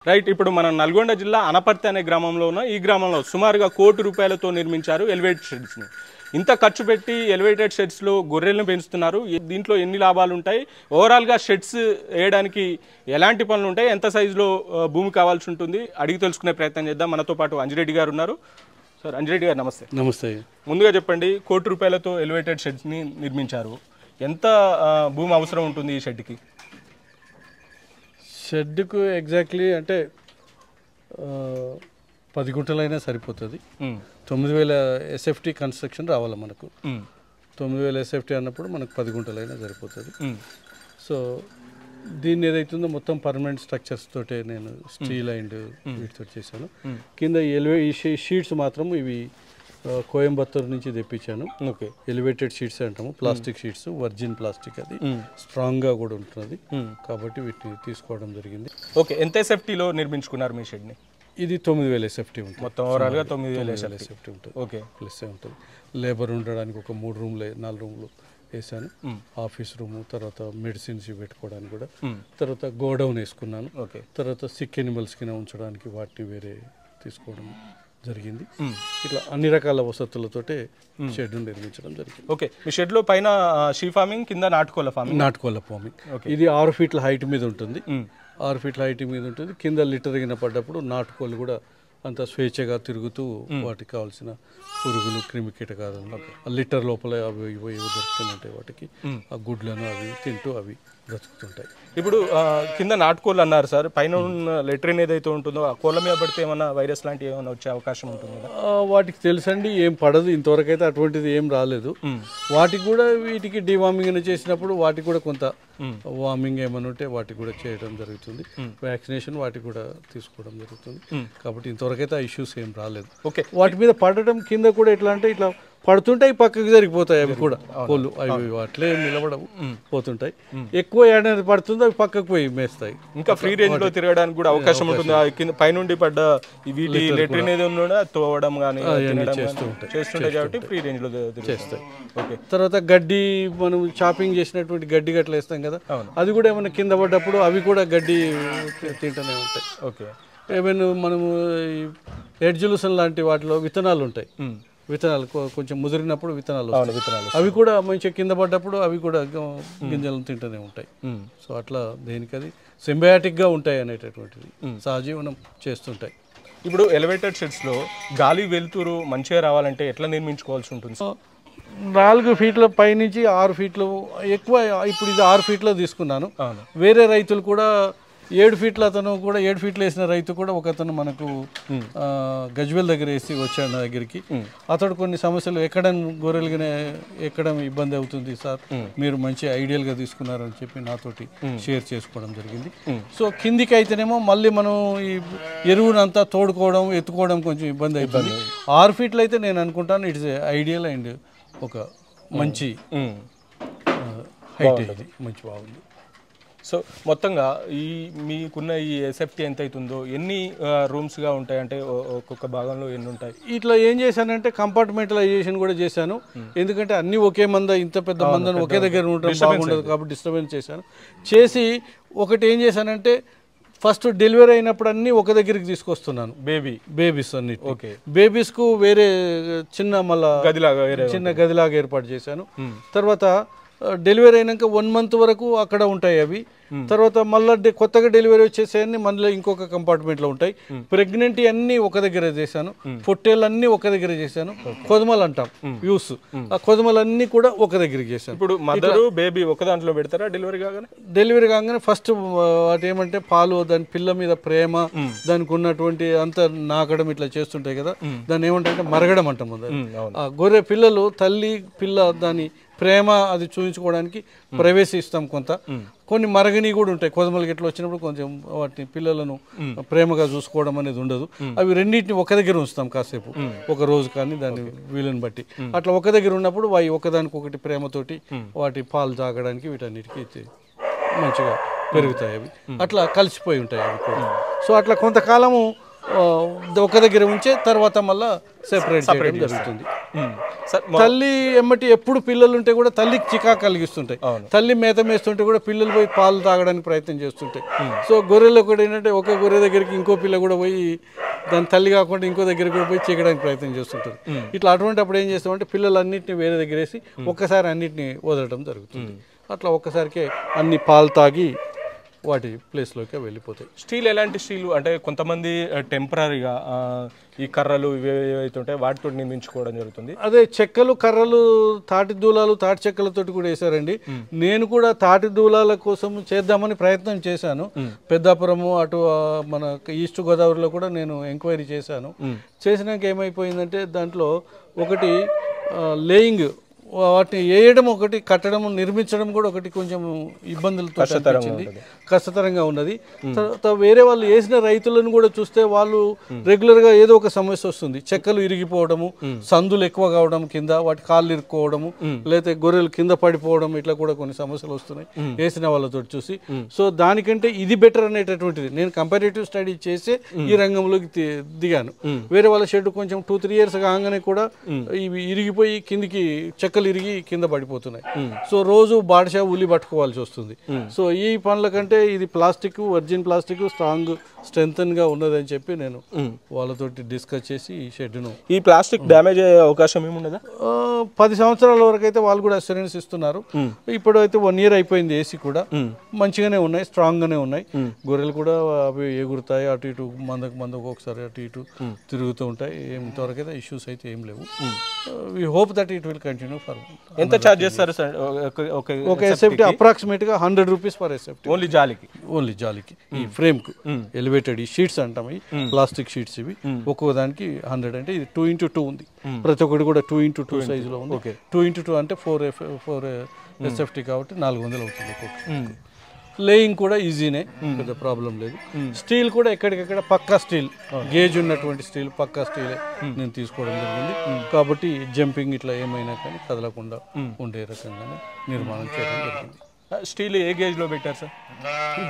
Right. ఇప్పుడు మన నల్గొండ జిల్లా అనపర్తి అనే గ్రామంలో ఉన్న ఈ గ్రామంలో సుమారుగా ₹1,00,00,000 నిర్మించారు ఎలివేటెడ్ షెడ్స్ని. ఇంత ఖర్చు పెట్టి ఎలివేటెడ్ షెడ్స్లో గొర్రెలను పెంచుతున్నారు. దీంట్లో ఎన్ని లాభాలు ఉంటాయి, ఓవరాల్గా షెడ్స్ వేయడానికి ఎలాంటి పనులు ఉంటాయి, ఎంత సైజులో భూమి కావాల్సి ఉంటుంది అడిగి తెలుసుకునే ప్రయత్నం చేద్దాం. మనతో పాటు అంజిరెడ్డి గారు ఉన్నారు. సార్, అంజిరెడ్డి గారు నమస్తే. నమస్తే. ముందుగా చెప్పండి, ₹1,00,00,000తో ఎలివేటెడ్ షెడ్స్ని నిర్మించారు. ఎంత భూమి అవసరం ఉంటుంది ఈ షెడ్కి? షెడ్కు ఎగ్జాక్ట్లీ అంటే 10 గుంటలైనా సరిపోతుంది. 9,000 SFT కన్స్ట్రక్షన్ రావాలి మనకు. 9,000 SFT అన్నప్పుడు మనకు 10 గుంటలైనా సరిపోతుంది. సో దీన్ని ఏదైతుందో మొత్తం పర్మనెంట్ స్ట్రక్చర్స్ తోటే నేను స్టీల్ అండ్ వీటితో చేశాను. కింద ఈ షీట్స్ మాత్రం ఇవి కోయంబత్తూరు నుంచి తెప్పించాను. ఓకే, ఎలివేటెడ్ షీట్స్ అంటాము, ప్లాస్టిక్ షీట్స్, వర్జిన్ ప్లాస్టిక్, అది స్ట్రాంగ్గా కూడా ఉంటుంది కాబట్టి వీటిని తీసుకోవడం జరిగింది. ఓకే, ఎంత SFTలో నిర్మించుకున్నారు మీ షెడ్ని? ఇది 9,000 SFT ఉంటుంది. మొత్తం ఓవరాల్గా 9,000 SFT ఉంటుంది. ఓకే, ప్లస్ ఉంటుంది. లేబర్ ఉండడానికి ఒక 3 రూమ్లు 4 రూమ్లు వేసాను. ఆఫీస్ రూము, తర్వాత మెడిసిన్స్ పెట్టుకోవడానికి కూడా, తర్వాత గోడౌన్ వేసుకున్నాను. ఓకే, తర్వాత సిక్ ఎనిమల్స్ కింద ఉంచడానికి వాటిని వేరే తీసుకోవడం జరిగింది. ఇట్లా అన్ని రకాల వసతులతోటే షెడ్ నిర్మించడం జరిగింది. ఓకే, మీ షెడ్లో పైన షీ ఫార్మింగ్, కింద నాటుకోళ్ళ ఫార్మింగ్. ఇది 6 ఫీట్ల హైట్ మీద ఉంటుంది. 6 ఫీట్ల హైట్ మీద ఉంటుంది. కింద లిటర్ గిన పడ్డప్పుడు నాటుకోళ్ళు కూడా అంత స్వేచ్ఛగా తిరుగుతూ వాటికి కావాల్సిన పురుగులు, క్రిమి కీటకాలను లిటర్ లోపల అవి ఇవి దొరుకుతుంటాయి. వాటికి ఆ గుడ్లను అవి తింటూ అవి బ్రతుకుతుంటాయి. ఇప్పుడు కింద నాటుకోళ్ళు అన్నారు సార్, పైన ఉన్న లెట్రిన్ ఏదైతే ఉంటుందో ఆ కోళ్ళ మీద పడితే ఏమన్నా వైరస్ లాంటివి ఏమైనా వచ్చే అవకాశం ఉంటుంది? వాటికి తెలుసండి, ఏం పడదు. ఇంతవరకు అయితే అటువంటిది ఏం రాలేదు. వాటికి కూడా వీటికి డివార్మింగ్ చేసినప్పుడు వాటికి కూడా కొంత వార్మింగ్ ఏమైనా ఉంటే వాటికి కూడా చేయడం జరుగుతుంది. వ్యాక్సినేషన్ వాటికి కూడా తీసుకోవడం జరుగుతుంది. కాబట్టి ఇంతవరకు అయితే ఆ ఇష్యూస్ ఏం రాలేదు. ఓకే, వాటి మీద పడటం కింద కూడా ఎట్లా అంటే ఇట్లా పడుతుంటాయి, పక్కకి జరిగిపోతాయి. అవి కూడా కోళ్ళు అవి అట్లే నిలబడవు, పోతుంటాయి. ఎక్కువ ఏడాది పడుతుంది, అవి పక్కకు పోయి మేస్తాయి. ఇంకా ఫ్రీ రేంజ్ లో తిరగడానికి కూడా అవకాశం ఉంటుంది. పైనుండి పడ్డ వీటి లెట్రిన్ ఏదో తోవడం కానీ చేస్తుంటాయి కాబట్టి ఫ్రీ రేంజ్ లో చేస్తాయి. ఓకే, తర్వాత గడ్డి మనం చాపింగ్ చేసినటువంటి గడ్డి గట్ల వేస్తాం కదా, అది కూడా ఏమైనా కింద పడ్డప్పుడు అవి కూడా గడ్డి తింటూనే ఉంటాయి. ఓకే, ఏమైనా మనము ఎడ్జులుసన్ లాంటి వాటిలో విత్తనాలు ఉంటాయి. విత్తనాలు కొంచెం ముదిరినప్పుడు విత్తనాలు అవి కూడా మంచిగా కింద పడ్డప్పుడు అవి కూడా గింజలను తింటూనే ఉంటాయి. సో అట్లా దేనికి అది సింబయాటిక్గా ఉంటాయి అనేటటువంటిది సహజీవనం చేస్తుంటాయి. ఇప్పుడు ఎలివేటెడ్ షెడ్స్లో గాలి వెలుతురు మంచిగా రావాలంటే ఎట్లా నిర్మించుకోవాల్సి ఉంటుంది? 4 ఫీట్ల పైనుంచి 6 ఫీట్లు ఎక్కువ. ఇప్పుడు ఇది 6 ఫీట్లో తీసుకున్నాను. వేరే రైతులు కూడా 7 ఫీట్ల అతను కూడా 7 ఫీట్లు వేసిన రైతు కూడా ఒక అతను మనకు గజ్వేల్ దగ్గర వేసి వచ్చాడు నా దగ్గరికి. అతడు కొన్ని సమస్యలు గొర్రెలుగానే ఎక్కడం ఇబ్బంది అవుతుంది సార్, మీరు మంచి ఐడియల్గా తీసుకున్నారని చెప్పి నాతోటి షేర్ చేసుకోవడం జరిగింది. సో కిందికి అయితేనేమో మళ్ళీ మనం ఈ ఎరువునంతా తోడుకోవడం ఎత్తుకోవడం కొంచెం ఇబ్బంది అయిపోయింది. 6 ఫీట్లు అయితే నేను అనుకుంటాను ఇట్స్ ఐడియల్ అండ్ ఒక మంచి హైట్, ఇది మంచి బాగుంది. సో మొత్తంగా మీకున్న ఈ SFT ఎంత అవుతుందో, ఎన్ని రూమ్స్గా ఉంటాయి అంటే ఒక్కొక్క భాగంలో ఎన్ని ఉంటాయి? ఇట్లా ఏం చేశానంటే కంపార్ట్మెంటలైజేషన్ కూడా చేశాను. ఎందుకంటే అన్నీ ఒకే ఇంత పెద్ద మందని ఒకే దగ్గర ఉండడం బాగుండదు కాబట్టి డిస్టర్బెన్స్ చేశాను. చేసి ఒకటి ఏం చేశానంటే ఫస్ట్ డెలివరీ అయినప్పుడు అన్నీ ఒక దగ్గరికి తీసుకొస్తున్నాను. బేబీస్ అన్ని. ఓకే, బేబీస్కు వేరే చిన్న చిన్న గదిలాగా ఏర్పాటు చేశాను. తర్వాత డెలివరీ అయినాక 1 మంత్ వరకు అక్కడ ఉంటాయి అవి. తర్వాత మళ్ళీ కొత్తగా డెలివరీ వచ్చేసేవన్నీ మళ్ళీ ఇంకొక కంపార్ట్మెంట్లో ఉంటాయి. ప్రెగ్నెంట్ అన్నీ ఒక దగ్గర చేశాను. పొట్టేళ్ళు అన్నీ ఒక దగ్గర చేశాను. కొదమలు అంటాం యూస్, ఆ కొదమలన్నీ కూడా ఒక దగ్గరికి చేశాను. ఇప్పుడు మదర్ బేబీ ఒక దాంట్లో పెడతారా? డెలివరీ కాగానే ఫస్ట్ వాటి ఏమంటే పాలు, దాని పిల్ల మీద ప్రేమ, దానికి ఉన్నటువంటి అంత నాకడం ఇట్లా చేస్తుంటాయి కదా, దాన్ని ఏమంటే మరగడం అంటాం. ఆ గొర్రె పిల్లలు తల్లి పిల్ల దాని ప్రేమ అది చూపించుకోవడానికి ప్రవేశిస్తాం. కొన్ని మరగని కూడా ఉంటాయి. కొదమలకి ఎట్లా వచ్చినప్పుడు కొంచెం వాటిని పిల్లలను ప్రేమగా చూసుకోవడం అనేది ఉండదు. అవి రెండింటిని ఒక దగ్గర ఉంచుతాం కాసేపు, ఒక రోజు కానీ దాని వీలుని బట్టి. అట్లా ఒక దగ్గర ఉన్నప్పుడు అవి ఒకదానికి ఒకటి ప్రేమతోటి వాటి పాలు తాగడానికి వీటన్నిటికీ మంచిగా పెరుగుతాయి. అవి అట్లా కలిసిపోయి ఉంటాయి అవి కూడా. సో అట్లా కొంతకాలము ఒక దగ్గర ఉంచే తర్వాత మళ్ళీ సెపరేట్ చేయడం జరుగుతుంది. సార్ తల్లి ఎమ్మటి ఎప్పుడు పిల్లలు ఉంటే కూడా తల్లికి చికాకు కలిగిస్తుంటాయి. తల్లి మేత మేస్తుంటే కూడా పిల్లలు పోయి పాలు తాగడానికి ప్రయత్నం చేస్తుంటాయి. సో గొర్రెలు ఒకటి ఏంటంటే ఒక గొర్రె దగ్గరికి ఇంకో పిల్ల కూడా పోయి దాని తల్లి కాకుండా ఇంకో దగ్గరికి కూడా పోయి చీకడానికి ప్రయత్నం చేస్తుంటారు. ఇట్లా అటువంటి అప్పుడు ఏం చేస్తామంటే పిల్లలన్నింటినీ వేరే దగ్గర వేసి ఒక్కసారి అన్నింటినీ వదలడం జరుగుతుంది. అట్లా ఒక్కసారికే అన్ని పాలు తాగి వాటి ప్లేస్లోకి వెళ్ళిపోతాయి. స్టీల్ ఎలాంటి స్టీల్ అంటే కొంతమంది టెంపరీగా ఈ కర్రలు ఇవి ఏవైతే ఉంటాయో వాటితో నిర్మించుకోవడం జరుగుతుంది. అదే చెక్కలు కర్రలు తాటి దూలాలు తాటి చెక్కలతోటి కూడా వేసారండి. నేను కూడా తాటి దూలాల కోసం చేద్దామని ప్రయత్నం చేశాను. పెద్దాపురము అటు మన ఈస్ట్ గోదావరిలో కూడా నేను ఎంక్వైరీ చేశాను. చేసినాక ఏమైపోయిందంటే దాంట్లో ఒకటి లేయింగ్ వాటిని వేయడం ఒకటి, కట్టడం నిర్మించడం కూడా ఒకటి కొంచెం ఇబ్బందులతో కష్టతరంగా ఉన్నది. తర్వాత వేరే వాళ్ళు వేసిన రైతులను కూడా చూస్తే వాళ్ళు రెగ్యులర్గా ఏదో ఒక సమస్య వస్తుంది. చెక్కలు ఇరిగిపోవడము, సందులు ఎక్కువ కావడం, కింద వాటి కాళ్ళు ఇరుక్కోవడము, లేకపోతే గొర్రెలు కింద పడిపోవడం, ఇట్లా కూడా కొన్ని సమస్యలు వస్తున్నాయి వేసిన వాళ్ళతో చూసి. సో దానికంటే ఇది బెటర్ అనేటటువంటిది నేను కంపారిటివ్ స్టడీ చేసి ఈ రంగంలోకి దిగాను. వేరే వాళ్ళ షెడ్ కొంచెం 2-3 years కాగానే కూడా ఇవి ఇరిగిపోయి కిందికి చెక్కలు ఇరిగి కింద పడిపోతున్నాయి. సో రోజు బాడిషా ఉల్లి పట్టుకోవాల్సి వస్తుంది. సో ఈ పనుల కంటే ఇది plastic, virgin plastic strong strengthen గా ఉన్నదని చెప్పి నేను వాళ్ళతో డిస్కస్ చేసి ఈ షెడ్ను. ఈ ప్లాస్టిక్ డ్యామేజ్ అయ్యే అవకాశం ఏముండదా? 10 సంవత్సరాల వరకు అయితే వాళ్ళు కూడా అష్యూరెన్స్ ఇస్తున్నారు. ఇప్పుడు అయితే 1 year అయిపోయింది. ఏసీ కూడా మంచిగానే ఉన్నాయి, స్ట్రాంగ్ గానే ఉన్నాయి. గొర్రెలు కూడా అవి ఎగురుతాయి, అటు ఇటు మందకు ఒకసారి అటు ఇటు తిరుగుతూ ఉంటాయి. ఇంతవరకు అయితే ఇష్యూస్ అయితే ఏం లేవు. We hope that it will continue for. ఎంత ఛార్జ్ చేస్తారు సార్ ఒక ఎస్ఎఫ్టీ? అప్రాక్సిమేట్ గా 100 rupees పర్ ఎస్ఎఫ్టీ. ఓన్లీ జాలికి ఈ ఫ్రేమ్ కు ఎలివేటెడ్ ఈ షీట్స్ అంటాం, ఈ ప్లాస్టిక్ షీట్స్ ఇవి. ఒక్కో దానికి 100 అంటే ఇది 2x2 ఉంది. ప్రతి ఒక్కటి కూడా 2x2 సైజులో ఉంది. 2x2 అంటే 4 ఎస్ఎఫ్టీ కాబట్టి 400 అవుతుంది ఒక్కొక్క. లేయింగ్ కూడా ఈజీనే, పెద్ద ప్రాబ్లం లేదు. స్టీల్ కూడా ఎక్కడికక్కడ పక్కా స్టీల్, గేజ్ ఉన్నటువంటి స్టీల్, పక్కా స్టీలే నేను తీసుకోవడం జరిగింది. కాబట్టి జంపింగ్ ఇట్లా ఏమైనా కానీ కదలకుండా ఉండే రకంగానే నిర్మాణం చేయడం జరిగింది. స్టీల్ ఏ గేజ్ లో పెట్టారు సార్?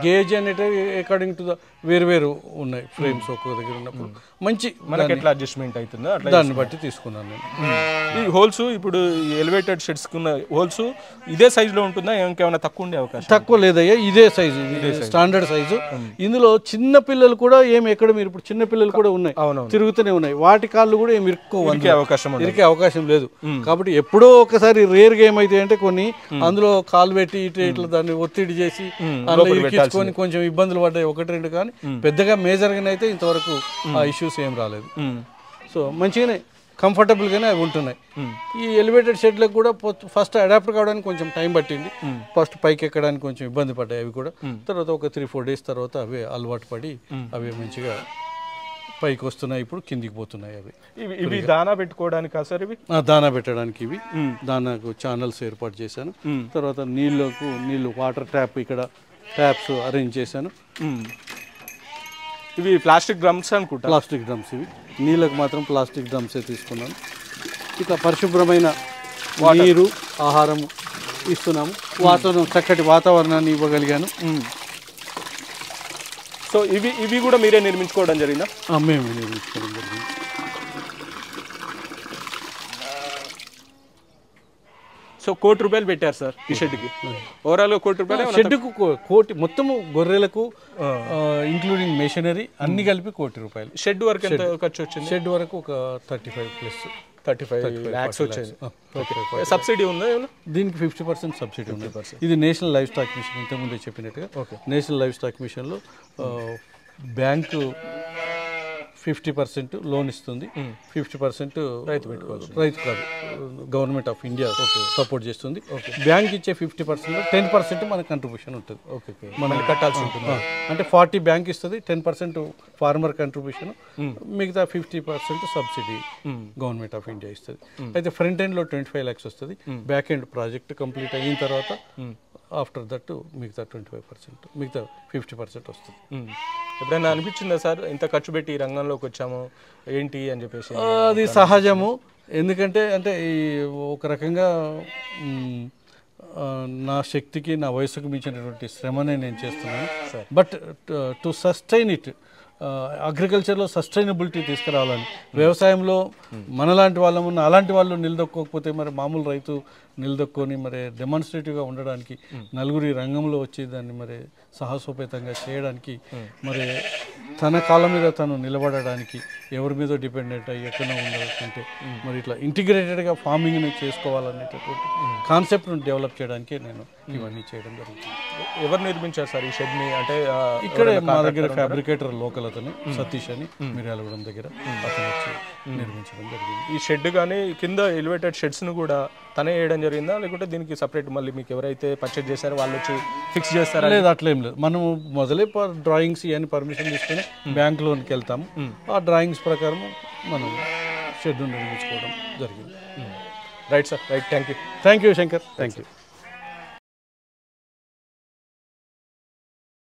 గేజ్ అనేది అకార్డింగ్ టు ద వేరు ఉన్నాయి ఫ్రేమ్స్ ఒక్కొక్క దగ్గర ఉన్నప్పుడు మంచి మనకి ఎట్లా అడ్జస్ట్మెంట్ అవుతుందో అట్లా దాన్ని బట్టి తీసుకున్నాను నేను. ఈ హోల్స్ ఇప్పుడు ఎలివేటెడ్ షెడ్స్ కున్న హోల్స్ ఇదే సైజ్ లో ఉంటుందా, ఇంకేమైనా తక్కువ ఉండే అవకాశం? తక్కువ లేదయ్యా, ఇదే సైజు, స్టాండర్డ్ సైజు. ఇందులో చిన్న పిల్లలు కూడా ఏమి ఎక్కడ మీరు ఇప్పుడు చిన్న పిల్లలు కూడా ఉన్నాయి, తిరుగుతూనే ఉన్నాయి. వాటి కాళ్ళు కూడా ఏమి ఇరికే అవకాశం లేదు. కాబట్టి ఎప్పుడో ఒకసారి రేర్ గా ఏమైతే అంటే కొన్ని అందులో కాలు పెట్టి ఇట్లా దాన్ని ఒత్తిడి చేసి అందులో ఇరికించుకొని కొంచెం ఇబ్బందులు పడ్డాయి 1-2. కానీ పెద్దగా మేజర్ గానైతే ఇంతవరకు ఆ ఇష్యూస్ ఏం రాలేదు. సో మంచిగానే కంఫర్టబుల్ గానే అవి ఉంటున్నాయి. ఈ ఎలివేటెడ్ షెడ్లకు కూడా ఫస్ట్ అడాప్ట్ కావడానికి కొంచెం టైం పట్టింది. ఫస్ట్ పైకి ఎక్కడానికి కొంచెం ఇబ్బంది పడ్డాయి అవి కూడా. తర్వాత ఒక 3-4 days తర్వాత అవి అలవాటు పడి అవి మంచిగా పైకి వస్తున్నాయి, ఇప్పుడు కిందికి పోతున్నాయి. అవి ఇవి దానా పెట్టుకోవడానికి సార్? ఇవి దానా పెట్టడానికి, ఇవి దానాకు ఛానల్స్ ఏర్పాటు చేశాను. తర్వాత నీళ్ళు వాటర్ ట్యాప్ ఇక్కడ ట్యాప్స్ అరేంజ్ చేశాను. ఇవి ప్లాస్టిక్ డ్రమ్స్ అనుకుంటా. ప్లాస్టిక్ డ్రమ్స్ ఇవి, నీళ్ళకు మాత్రం ప్లాస్టిక్ డ్రమ్సే తీసుకున్నాను. ఇట్లా పరిశుభ్రమైన నీరు, ఆహారం ఇస్తున్నాము. చక్కటి వాతావరణాన్ని ఇవ్వగలిగాను. సో ఇవి కూడా మీరే నిర్మించుకోవడం జరిగిందా? మేము నిర్మించుకోవడం జరిగింది. సో ₹1,00,00,000 పెట్టారు సార్ ఈ షెడ్కి. ఓవరాల్ ₹1,00,00,000 షెడ్కు కోటి, మొత్తము గొర్రెలకు ఇంక్లూడింగ్ మెషినరీ అన్ని కలిపి ₹1,00,00,000. షెడ్ వరకు ఎంత ఖర్చు వచ్చింది? షెడ్ వరకు ఒక 35 lakhs వచ్చింది. సబ్సిడీ ఉందా? దీనికి 50% సబ్సిడీ ఉంది. ఇది నేషనల్ లైవ్ స్టాక్ మిషన్, ఇంతకుముందే చెప్పినట్టుగా నేషనల్ లైవ్ స్టాక్ మిషన్లో బ్యాంకు 50% లోన్ ఇస్తుంది, 50% రైతు కాదు గవర్నమెంట్ ఆఫ్ ఇండియా సపోర్ట్ చేస్తుంది. బ్యాంక్ ఇచ్చే 50%లో 10% మన కంట్రిబ్యూషన్ ఉంటుంది. మనం కట్టాల్సి ఉంటుంది. అంటే 40 బ్యాంక్ ఇస్తుంది, 10% ఫార్మర్ కంట్రిబ్యూషన్, మిగతా 50% సబ్సిడీ గవర్నమెంట్ ఆఫ్ ఇండియా ఇస్తుంది. అయితే ఫ్రంట్ ఎండ్ లో 25 lakhs వస్తుంది. బ్యాక్ ఎండ్ ప్రాజెక్ట్ కంప్లీట్ అయిన తర్వాత ఆఫ్టర్ దట్ మిగతా 25%, మిగతా 50% వస్తుంది. ఎప్పుడైనా అనిపించిందా సార్ ఇంత ఖర్చు పెట్టి ఈ రంగంలోకి వచ్చాము ఏంటి అని చెప్పేసి? అది సహజము. ఎందుకంటే ఈ ఒక రకంగా నా శక్తికి, నా వయసుకు మించినటువంటి శ్రమనే నేను చేస్తున్నాను. బట్ టు సస్టైన్ ఇట్, అగ్రికల్చర్లో సస్టైనబిలిటీ తీసుకురావాలని, వ్యవసాయంలో మనలాంటి వాళ్ళము అలాంటి వాళ్ళు నిలదొక్కోకపోతే మరి మామూలు రైతు నిలదొక్కొని మరి డెమాన్స్ట్రేటివ్గా ఉండడానికి, నలుగురి రంగంలో వచ్చి దాన్ని మరి సాహసోపేతంగా చేయడానికి, మరి తన కాళ్ళ మీద తను నిలబడడానికి, ఎవరి మీద డిపెండెంట్ అయ్యి ఎక్కడో ఉండకంటే మరి ఇట్లా ఇంటిగ్రేటెడ్గా ఫార్మింగ్ని చేసుకోవాలనేటటువంటి కాన్సెప్ట్ను డెవలప్ చేయడానికే నేను ఇవన్నీ చేయడం జరుగుతుంది. ఎవరు నిర్మించారు సార్ ఈ షెడ్ని? అంటే ఇక్కడే మా దగ్గర ఫ్యాబ్రికేటర్ లోకల్ అతను సతీష్ అని మిర్యాలగూడెం దగ్గర అతను వచ్చి నిర్మించడం జరిగింది. ఈ షెడ్ కానీ కింద ఎలివేటెడ్ షెడ్స్ను కూడా తనే వేయడం జరిగిందా, లేకుంటే దీనికి సపరేట్ మళ్ళీ మీకు ఎవరైతే పర్చేజ్ చేశారో వాళ్ళు వచ్చి ఫిక్స్ చేస్తారా? లేదు, అట్లేం లేదు. మనము మొదలే డ్రాయింగ్స్ ఇవన్నీ పర్మిషన్ తీసుకుని బ్యాంక్ లోన్కి వెళ్తాము. ఆ డ్రాయింగ్స్ ప్రకారం మనం షెడ్ నిర్మించుకోవడం జరిగింది. Right sir, right. Thank you Shankar. Thank you.